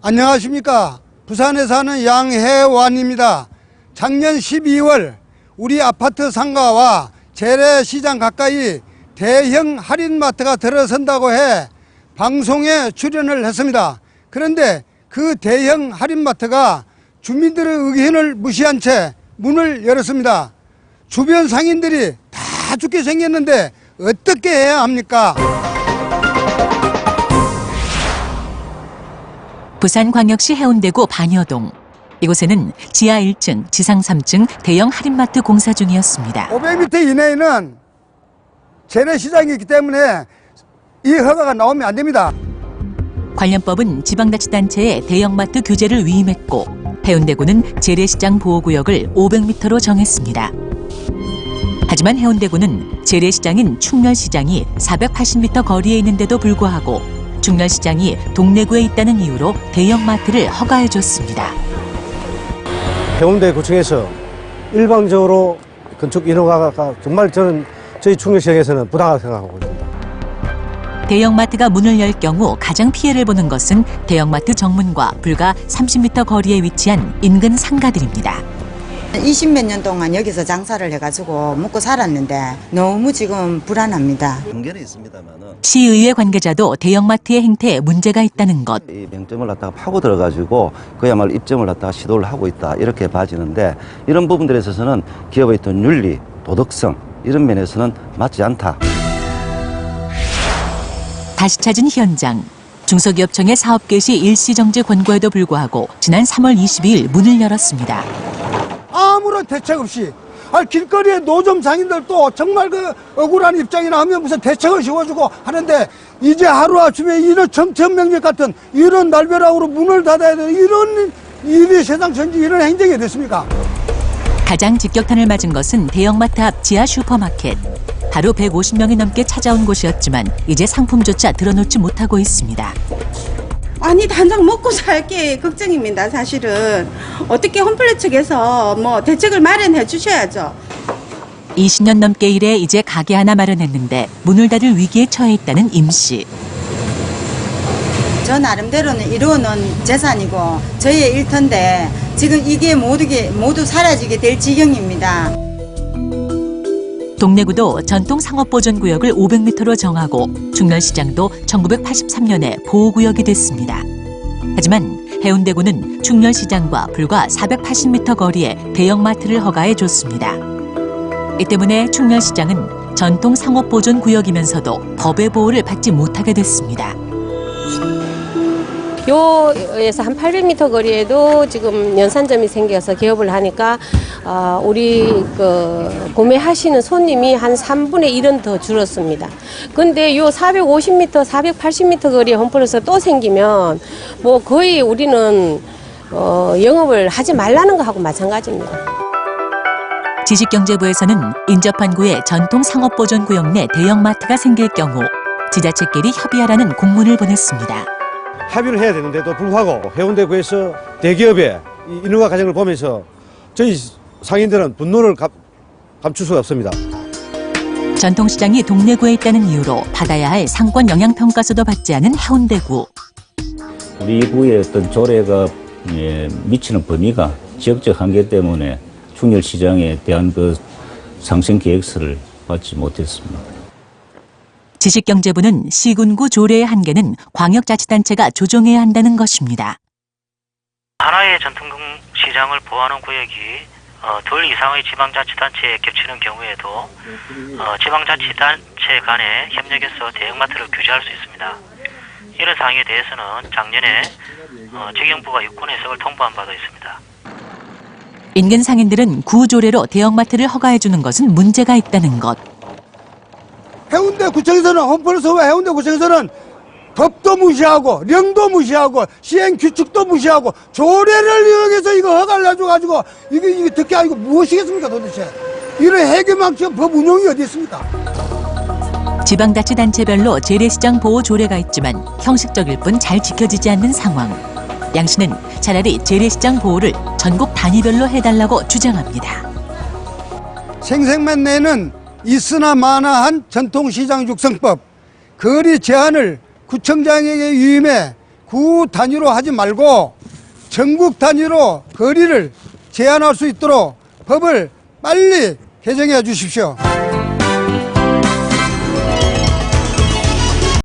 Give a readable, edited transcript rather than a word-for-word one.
안녕하십니까. 부산에 사는 양혜완입니다. 작년 12월 우리 아파트 상가와 재래시장 가까이 대형 할인마트가 들어선다고 해 방송에 출연을 했습니다. 그런데 그 대형 할인마트가 주민들의 의견을 무시한 채 문을 열었습니다. 주변 상인들이 다 죽게 생겼는데 어떻게 해야 합니까? 부산광역시 해운대구 반여동. 이곳에는 지하 1층, 지상 3층 대형 할인마트 공사 중이었습니다. 500m 이내에는 재래시장이 있기 때문에 이 허가가 나오면 안 됩니다. 관련법은 지방자치단체에 대형마트 규제를 위임했고 해운대구는 재래시장 보호구역을 500m로 정했습니다. 하지만 해운대구는 재래시장인 충렬시장이 480m 거리에 있는데도 불구하고 충렬시장이 동래구에 있다는 이유로 대형마트를 허가해줬습니다. 해운대구청에서 일방적으로 건축 인허가가 정말 저는 저희 충렬시장에서는 부당하다고 생각하고 있습니다. 대형마트가 문을 열 경우 가장 피해를 보는 것은 대형마트 정문과 불과 30m 거리에 위치한 인근 상가들입니다. 20몇 년 동안 여기서 장사를 해가지고 먹고 살았는데 너무 지금 불안합니다. 경계는 있습니다만은 시의회 관계자도 대형마트의 행태에 문제가 있다는 것. 이 맹점을 갖다가 파고 들어가지고 그야말로 입점을 갖다가 시도를 하고 있다 이렇게 봐지는데 이런 부분들에 있어서는 기업의 어떤 윤리, 도덕성 이런 면에서는 맞지 않다. 다시 찾은 현장. 중소기업청의 사업 개시 일시정지 권고에도 불구하고 지난 3월 22일 문을 열었습니다. 아무런 대책 없이 길거리에 노점 상인들도 정말 그 억울한 입장이나 하면 무슨 대책을 씌워주고 하는데 이제 하루아침에 이런 청천명령 같은 이런 날벼락으로 문을 닫아야 되는 이런 일이 세상 전지 이런 행정이 됐습니까? 가장 직격탄을 맞은 것은 대형마트 앞 지하 슈퍼마켓. 하루 150명이 넘게 찾아온 곳이었지만 이제 상품조차 들어놓지 못하고 있습니다. 아니 당장 먹고 살게 걱정입니다. 사실은 어떻게 홈플레 측에서 대책을 마련해 주셔야죠. 20년 넘게 일해 이제 가게 하나 마련했는데 문을 닫을 위기에 처해 있다는 임 씨. 저 나름대로는 이루어놓은 재산이고 저의 일터인데 지금 이게 모두 사라지게 될 지경입니다. 동래구도 전통 상업보존구역을 500m로 정하고 충렬시장도 1983년에 보호구역이 됐습니다. 하지만 해운대구는 충렬시장과 불과 480m 거리에 대형마트를 허가해 줬습니다. 이 때문에 충렬시장은 전통 상업보존구역이면서도 법의 보호를 받지 못하게 됐습니다. 요에서 한 800m 거리에도 지금 연산점이 생겨서 개업을 하니까 우리 구매하시는 손님이 한 3분의 1은 더 줄었습니다. 근데 요 450m, 480m 거리에 홈플러스가 또 생기면 거의 우리는 영업을 하지 말라는 거하고 마찬가지입니다. 지식경제부에서는 인접한 구에 전통 상업보존구역 내 대형마트가 생길 경우 지자체끼리 협의하라는 공문을 보냈습니다. 합의를 해야 되는데도 불구하고 해운대구에서 대기업의 이 인허가 과정을 보면서 저희 상인들은 분노를 감출 수가 없습니다. 전통시장이 동래구에 있다는 이유로 받아야 할 상권 영향평가서도 받지 않은 해운대구. 우리 구의 어떤 조례가 미치는 범위가 지역적 한계 때문에 충렬시장에 대한 그 상생 계획서를 받지 못했습니다. 지식경제부는 시군구 조례의 한계는 광역자치단체가 조정해야 한다는 것입니다. 하나의 전통시장을 보호하는 구역이 둘 이상의 지방자치단체에 겹치는 경우에도 지방자치단체 간에 협력해서 대형마트를 규제할 수 있습니다. 이런 사항에 대해서는 작년에 지경부가 유권 해석을 통보한 바도 있습니다. 인근 상인들은 구조례로 대형마트를 허가해주는 것은 문제가 있다는 것. 해운대구청에서는 홈플러스와 해운대구청에서는 법도 무시하고 령도 무시하고 시행 규칙도 무시하고 조례를 이용해서 이거 허가를 해줘가지고 이게 듣게 아니고 무엇이겠습니까 도대체? 이런 해괴망측한 법 운용이 어디 있습니까? 지방자치단체별로 재래시장 보호 조례가 있지만 형식적일 뿐 잘 지켜지지 않는 상황. 양 씨는 차라리 재래시장 보호를 전국 단위별로 해달라고 주장합니다. 생색만 내는 있으나 마나한 전통시장 육성법, 거리 제한을 구청장에게 위임해 구 단위로 하지 말고 전국 단위로 거리를 제한할 수 있도록 법을 빨리 개정해 주십시오.